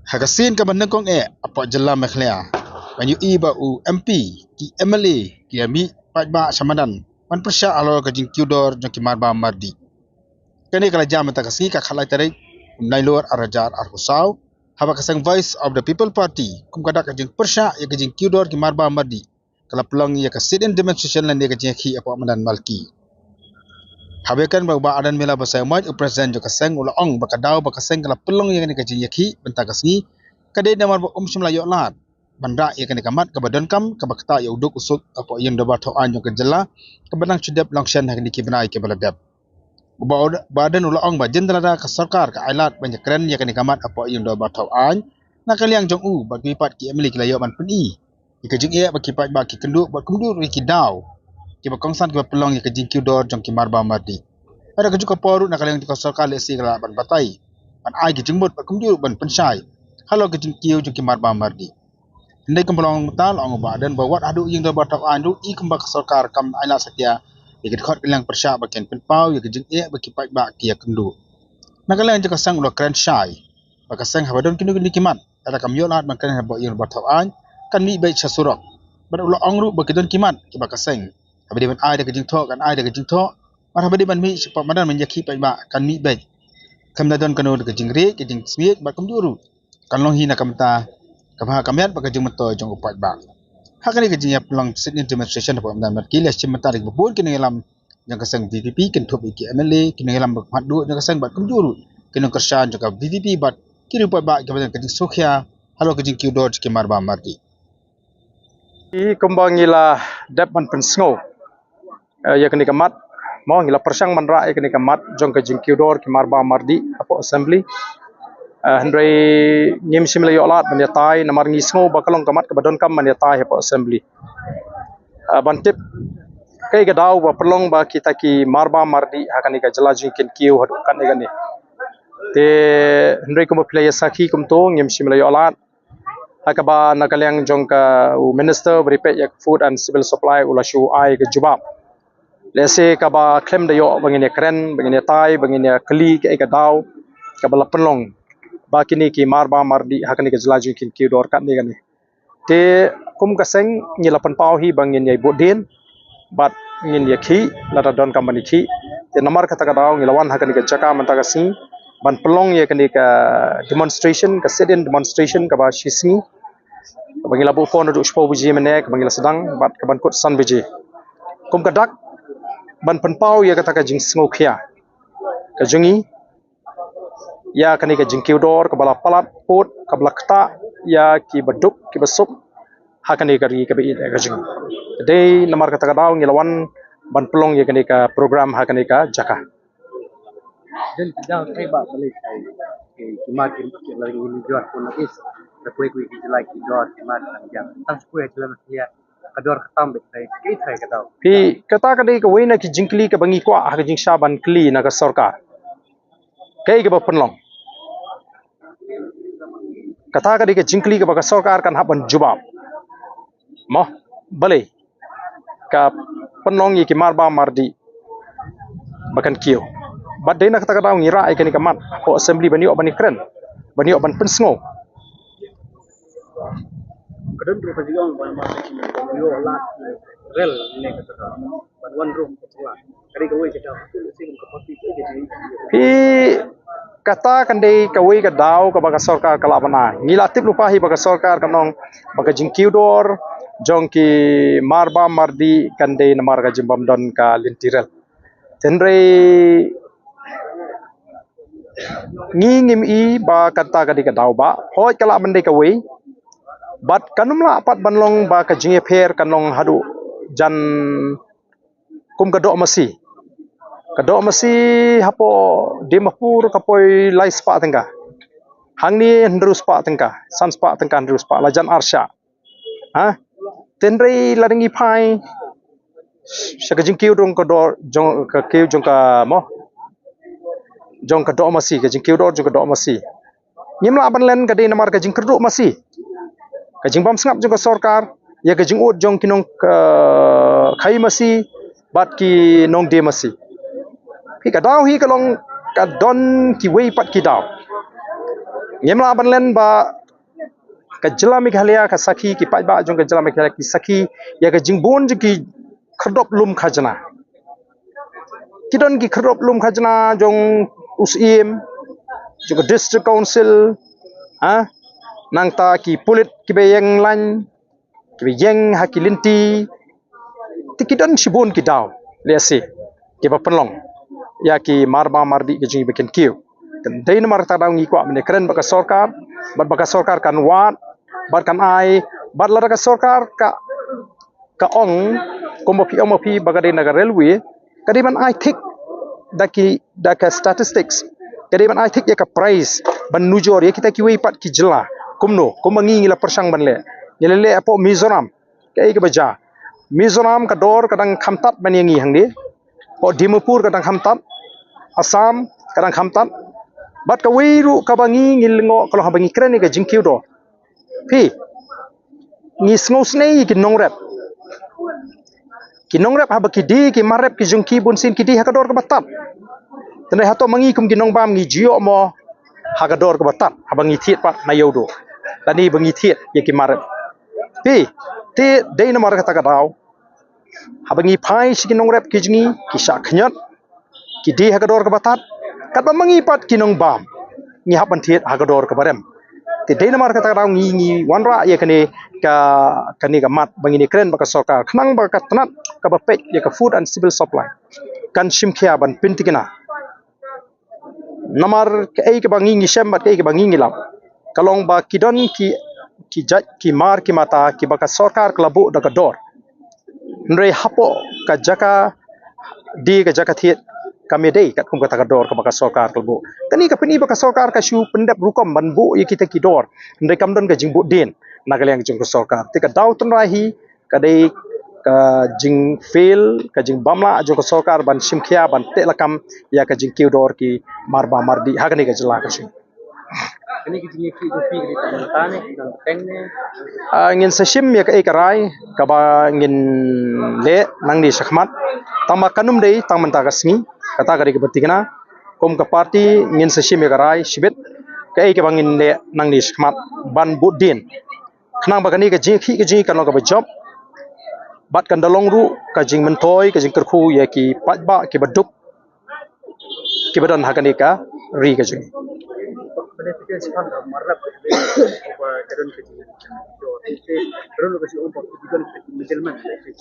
Hakasin ka bandang kong apa jelam mekhlia. Banyu ba u MP ki MLA ki ami pajba samadan. Man persya alo ka jing Tudor jong ki marba mardi. Kani kala jam ta kasi ka khalai tarik nailor arajar arhusau. Haba kasang Voice of the People Party kum kada ka jing persya ya ka jing Tudor ki marba mardi. Kala pelang ya ka sit in demonstration lan ya ka jing ki apa madan malki. Habekan bawa adan mela basai maj presiden jo kaseng ula ong bakadau bakaseng kala pelong yang ni kajin yaki benta kasngi kade namar ba shimla yo lat banda ya kan kamat ka badan kam ka bakta ya uduk usuk apa yang dapat to an jo kejela ka banang chudep langshan hak ni ki benai ke baladap badan ula ong ba jendela da ka sarkar ka ailat banyak keren ya kan kamat apa yang dapat to an na kaliang jong u bagi pat ki emli kila yo man peni ikajing ia bagi pat ba ki kenduk ba kundur ki daw kiba kongsan kiba pelong ya kajing Tudor jong ki marba mardi ada kejuk ka poru na kalang ka sarkar le si kala ban batai ban ai ki jingmut ba kumju ban pensai halo kajing kiu jong ki marba mardi ndai kam pelong tal ong ba dan ba wat adu ying da ba tak andu I kum ba ka sarkar kam aila satya ya ki khot kelang persya ba ken penpau ya kajing e ba ki pai ba ki ya kendu na kalang ka sang ulo kran shai ba ka sang habadon kinu ni kimat ada kam yo lat ban kan ba ying ba tak an kan mi ba cha surok ba ulo ongru ba kidon kimat ki ba ka sang abadi ban ai da kajing tho kan ai da kajing tho mar abadi ban mi sepak madan menjaki pa ba kan mi bai kam da don kanu da kajing re kajing smiet ba kam juru kan long hina kam ta kam ha kam yat ba kajing meto jong upat ba hakani kajing ya pelang sit demonstration pa madan mar kilas cimata rik bubun kini lam yang kasang VVP kin thup iki MLA kini lam ba du yang kasang ba kam juru kini kersan juga VVP ba kini pa ba kajing sokhya halo kajing Tudor ki marba mardi I kembangila dapat pensngo ya kini kamat mau ngila persang manra ya kini kamat jong ke jingkiudor ki marba mardi apo assembly hendrai ngim simla yolat menyatai namar ngisngo bakalong kamat ke badon kam menyatai apo assembly bantip kai gadau ba pelong ba kita ki marba mardi hakani ka jelajing kin kiu hadu kan egani te hendrai kum play saki kum to ngim simla yolat hakaba nakalyang jong ka minister beripet yak food and civil supply ulashu ai ke jubab lese kaba klem de yo bangine kren bangine tai bangine kli ke daw kaba lapelong bakini ki marba mardi hakani ke jelaju kin ki dor kat ni gani te kum kaseng ni lapan pau hi bangin yai bodin bat ngin ya ki lata don company ki te namar kata daw ni lawan hakani ke jaka manta kasi ban pelong ye kani ka demonstration ka sit in demonstration kaba shisni bangila bu phone du spo buji menek bangila sedang bat kaban kut san buji kum kadak ban penpau ya kata ka jing smokia ka jungi ya kani ka jing kiudor ka bala palat pot ka bala kta ya ki baduk ki basup hakani ka ri ka bi ka jing dei namar kata ka daw ngilawan ban pelong ya kani ka program hakani ka jaka dan tidak terlibat balik kimat lagi ini jual pun is terkuik kuik jelai jual kimat yang tang sepuluh jalan dia kedua ketam betai kita kata pi kata ka dei ka wena ki jingkli ka bangi kwa ha jing shaban kli na ka sarkar kai ka penlong kata ka dei ka jingkli ka ba ka sarkar kan haban jubab mo bale ka penlong yi ki marba mardi bakan kiyo bad dei na kata ka daw ngira ai kan ka mat ko assembly bani bani kren bani ban pensngo kedua dua pejuang yo lat rel ni kata one room kecil kali kau kita sing kapati jadi pi kata kan dei kawai ka daw ka baka sarkar kala bana ngila tip lupa hi baka sarkar kanong baka jingkiudor jong ki marba mardi kan dei namar ka jimbam don ka lintirel tenre ngingim I ba kata ka di ka daw ba hoi kala bandai kawai bat kanumla apat banlong ba ka jinge pher kanong hadu jan kum ka do masi kadok masih hapo Dimapur kapoi lai spa tengka hangni hendru spa tengka san spa tengka hendru spa lajan arsha ha tenrei laringi pai sakajing kiu dong kador jong ka kiu jong ka mo jong ka do masih ka jing kiu dor jong ka do masih nyimla ban len ka dei namar ka jing kerduk masih ka jing bam sngap jong ka sarkar ya ka jing ut jong kinong khai masih bat ki nong de masih hi ka daw hi kalong ka don ki wei pat ki daw Ngemla banlen ba ka jila Meghalaya ka sakhi ki pajba jong ka jila Meghalaya ki sakhi ya ka jingbon ki khadop lum khajna kidon ki khadop lum khajna jong usim jong district council ha nangta ki pulit ki beyeng lan ki beyeng hakilinti tikidon shibon ki daw lesi ki ba penlong ya ki marba mardi ki jing bikin kiu dan dai namar ta daw ngi kwa mene keren baka sorkar kan wat bat kan ai bat lara ka sorkar ka ong komopi bagade naga railway kadiban ai thik daka statistics kadiban ai thik ya ka price ban nujor ya kita kiwi pat ki jila kumno kumangi ngila persang banle yelele apo Mizoram kai ke baja Mizoram ka dor kadang khamtat ban yangi hangde po Dimapur kadang khamtat Assam kadang khamtat bat ka wiru ka bangi ngilngo kalau bangi kren ni ka jingkiu do pi ngi snei ki nongrep haba ki di ki marep ki jungki bunsin ki di hakador ka batat tene hato mangi kum ki nongbam ngi jio mo hakador ka batat haba ngi thiet pat na yodo tani bangi thiet ye ki marep pi te dei na mar ka ta daw haba ngi phai si ki nongrep ki jingi ki sha khnyat ki di hakador ka batat kat ba mangi pat ki nongbam ngi haban thiet hakador ka barem te dei na mar ka ta daw ngi wanra ye kani ka mat bangini kren baka sorkar khnang baka tanat ka ba pek ya ka food and civil supply kan shimkhia ban pintikina namar ka ei ka bangi ngi shem bat ka bangi ngi lam kalong ba kidon ki jaj ki mar ki mata ki baka sorkar klabu da ka dor nre hapo ka jaka di ka jaka thiet kami dei kat kum ka ta ka dor ka baka sorkar klabu kani ka pini baka sorkar ka shu pendap rukom ban bu ye kita ki dor nre kamdon ka jingbu din nagalang jing ko sorkar tika daw ton rahi kadai ka jing fail ka jing bamla jo ko sorkar ban shimkhia ban te lakam ya ka jing kiudor ki marba mardi hagani ka jila ka shin Ini kita ni ki upi kita tane dan tenge ngin sa shim ya ka ekarai ka ba ngin le nang ni shakhmat tama kanum dei taman ta kasngi kata ka betikna kom ka party ngin sa shim ya karai shibet ka ka bangin le nang ni shakhmat ban budin khnang bagani ka jing kan lo ka job bat kan dalong ru ka jing mentoi ka jing kerkhu ya ki patba ki baduk ki badan hagani ka ri ka jing benefitin sepan marap apa kadon ke jo itu perlu kasi umpak kita di middleman itu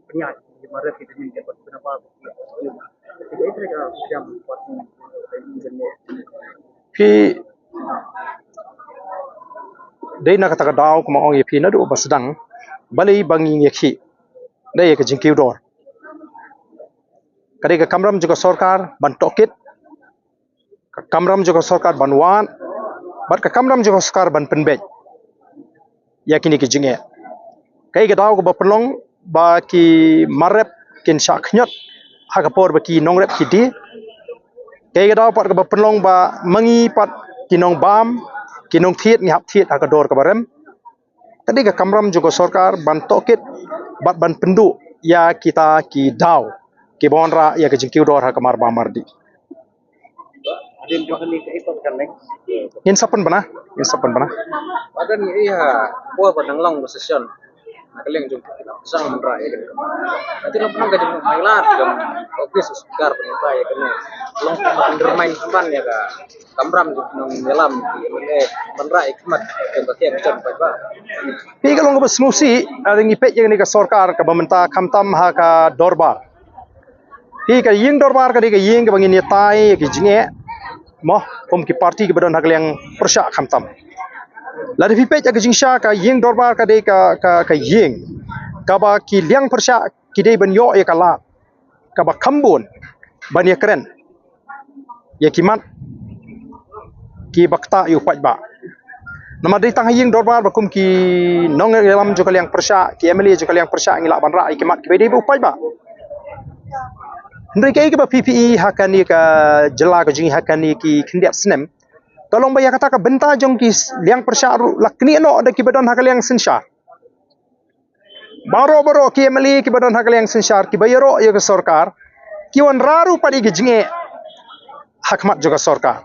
penyak di marap kita ni dapat kenapa jadi itu mereka jam buat ini pi dei na kata ka daw kuma ong ye pi na do basdang balai bangi yakhi dei ka jing kiudor kare ka kamram juga sorkar ban tokit ka kamram juga sorkar ban wan bat ka kamram juga sorkar ban penbej yakini ki jinge kai ka daw ko ba pelong ba ki marep kin shaknyot ha ka por ba ki nongrep ki di kai ka daw pat ka ba pelong ba mangi pat ki nong bam kinong thiet ni hap thiet ha ka dor ka barem tadi ka kamram juga sorkar ban tokit bat ban pendu ya kita ki daw ki bonra ya ka jingkiu dor ha ka marba mardi Adem johan ni kai pat kan nek in sapan bana ada ni iya buat padang long session nakaleng jung sang mendra ya nanti lo pernah gajeng mailar jam obis segar penapa ya kene long undermine kan ya ka kamram nang melam mendra ikmat yang batia jam ba pi ka long ba snusi ada ngipet yang ni ka sorkar ka bamenta khamtam ha ka dorbar pi ka ying dorbar ka di ka ying ka bangin tai ki jinge mo kom ki party ki badon hagleng persya khamtam la de pipet ka jingsha ka ying dorbar ka de ka ying ka ba ki liang persya ki de ban yo ya kala ka ba khambun ban ya keren ya kimat ki bakta yu paj ba nama de tang ying dorbar ba kum ki nong lam jo ka liang persya ki emily jo ka liang persya ngila ban ra kimat ki de bu paj ba ndai kai ka PPE hakani ka jela ka jing hakani ki khindiap snem tolong baya kata ka benta jong ki liang persya lakni no ada ki badon hakaliang sensyar baro ki emeli ki badon hakaliang sensyar ki bayaro ya ka sorkar ki wan raru padi ki jinge hakmat juga sorkar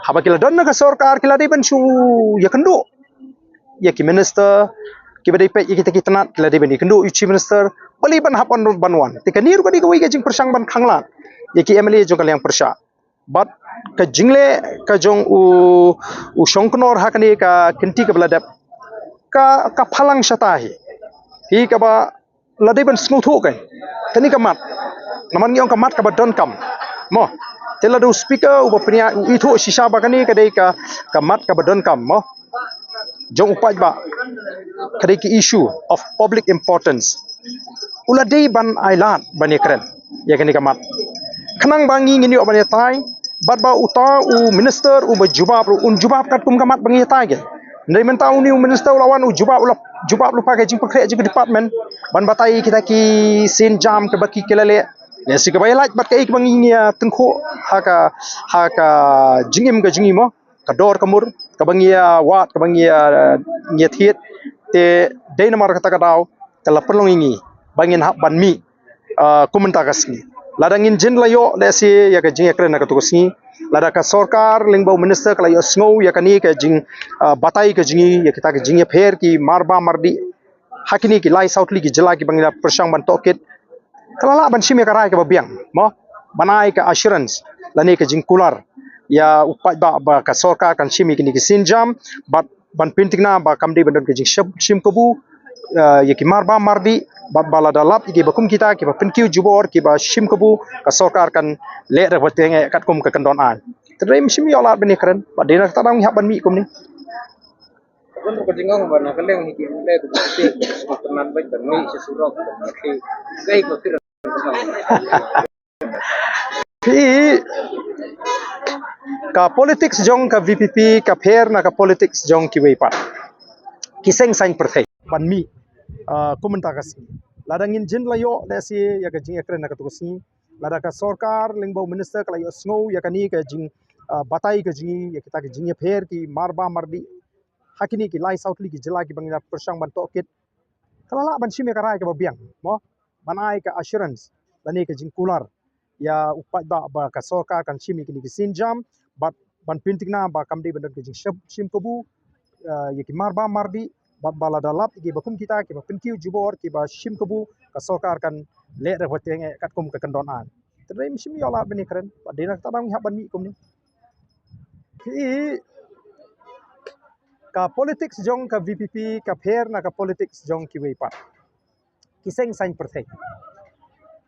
haba kila don na ka sarkar kila di ban su ya kendo ya ki minister ki badai pe ya kita tanat kila di ban kendo chief minister bali ban hapan banwan te kanir ko di ko ga jing persang ban khanglan ya ki MLA jo kalyang persha but ka jingle ka jong u shongknor hakani ka kinti ka bladap ka phalang shatahi hi ka ba ladai ban smuthu kai kani ka mat naman ngong ka mat ka ba don kam mo tela do speaker u bapnya itu sisa ba kani ka dei ka mat ka ba don kam mo jong upaj ba kadai ki issue of public importance uladai ban ailat ban ekren ya kani ka mat khanang bangi ngini ban tai bat ba uta u minister u bajubab un jubab kat kum kamat bangi tai ge ndai men tahu ni minister lawan u jubab lu pakai jing pakre jing department ban batai kita ki sin jam ke baki kelale ya si ke bayalaj bat kai bangi ni tengkho haka jingim ke jingimo ka dor kamur ka bangi wat ka bangi ngethiet te deinamar kata kadau kala perlong ingi bangin hak ban mi komentar kasni ladangin jin layo lesi ya ka jing ekren ka tukusni lada ka sarkar lingbau minister kala yo snow ya kani ka jing batai ka jingi ya kita ka jing pher ki marba mardi hakini ki lai southly ki jila ki bangina persang ban tokit kala la ban shime ka rai ka babiang mo banai ka assurance lani ka jing kular ya upat ba ka sarkar kan shimi kini ki sinjam ban pintingna ba kamdi bandon ka jing shim kubu ya ki marba mardi bala dalap ki bakum kita ki ba penkiu jubor ki ba shim kubu ka sarkar kan le ra watenge kat kum ka kandon an tadai mishim yo lat bani kran ba dina ta dang hab ban mi kum ni Kon ko jingong ba na kaleng hiki le ko ti tenan baik dan mi sesurok ki gai ko tira pi ka politics jong ka VPP ka pher na ka politics jong ki wei pat kiseng sain perthai ban mi komentar kasi ladangin jin layo lesi ya ka jing ekren na ka tukusni lada ka sarkar lingbau minister kala yo snow ya kani ka jing batai ka jingi ya kita ka jing pher ki marba mardi hakini ki lai southly ki jila ki bangina persang ban tokit kala la ban shime ka rai ka babiang mo banai ka assurance lani ka jing kular ya upat ba ka sarkar kan shimi kini ki sinjam ban pintingna ba kamdi bandon ka jing shim kubu ya ki marba mardi bala dalap ki bakum kita ki ba penkiu jubor ki ba shim kubu ka sarkar kan le ra watenge kat kum ka kandon an tadai mishim yo lat bani kran ba dina ta dang hab ban mi kum ni ki ka politics jong ka VPP ka pher na ka politics jong ki wei pat kiseng sain perthai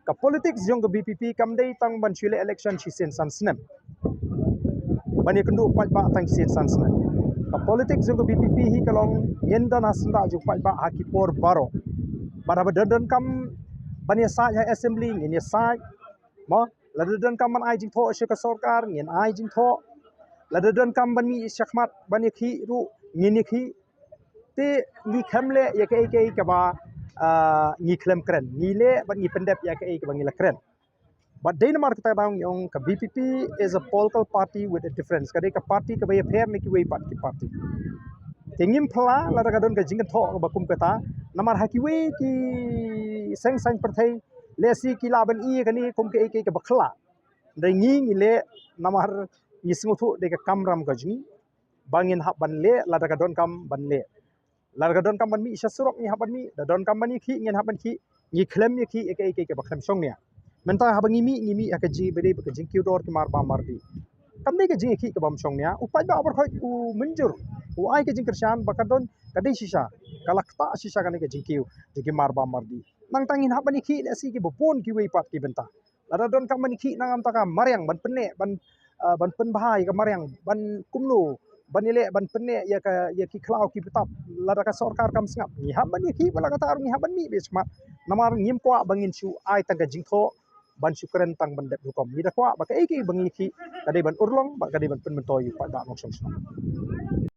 ka politics jong ka VPP kam dei tang ban chile election chi sen san snem bani kendu pat ba tang sen san snem ka politics jong ka VPP hi kalong yenda na sanda ju pat ba haki por baro bara badan kam bani sa ya assembly ngin sa mo ladadan kam man ai jing tho she ka sarkar ngin ai jing tho ladadan kam ban mi shakmat bani khi ru ngini khi te ni khamle ya ke ka ba ni klem kren ni le ban ni pendep ya ke ba ngi la kren but Denmark ta dang yong ka VPP is a political party with a difference ka ka party ka ba fair ni ki wei pat ki party tengim phla la ka don ka jing tho ba kum ka ta namar ha ki wei ki seng sang perthai le si ki la ban I ka ni kum ke ka ba khla dai ngi le namar ni singu thu de ka kamram ka jingi bangin hab ban le la ka don kam ban le la ka don kam ban mi shasurok ni haban mi da don kam ban ni khi ngin haban khi ni klem ni khi ke ba klem song ne menta habangi mi ka ji bede ka jing ki dor ki mar ba mardi kam ne ka jing khi ka bam song ne upai ba khoi u munjur u ai ka jing kershan ba ka don ka dei sisa kalakta sisa ka ne ka jing ki mar ba mardi nang tangin haban ni khi le si ki bopon ki wei pat ki benta la don kam ban ni khi nangam ta ka maryang ban penne ban pen bahai ka maryang ban kumnu banile ban penne ya ki klau ki betap lada ka sarkar kam sngap ni haban ni ki bala ka tar ni haban mi besmat namar ngim kwa bangin chu ai tangka jingtho ban syukran tang ban dep hukom ni da kwa ba ka ki bangi ki kadai ban urlong ba kadai ban pen mentoy pa da mong song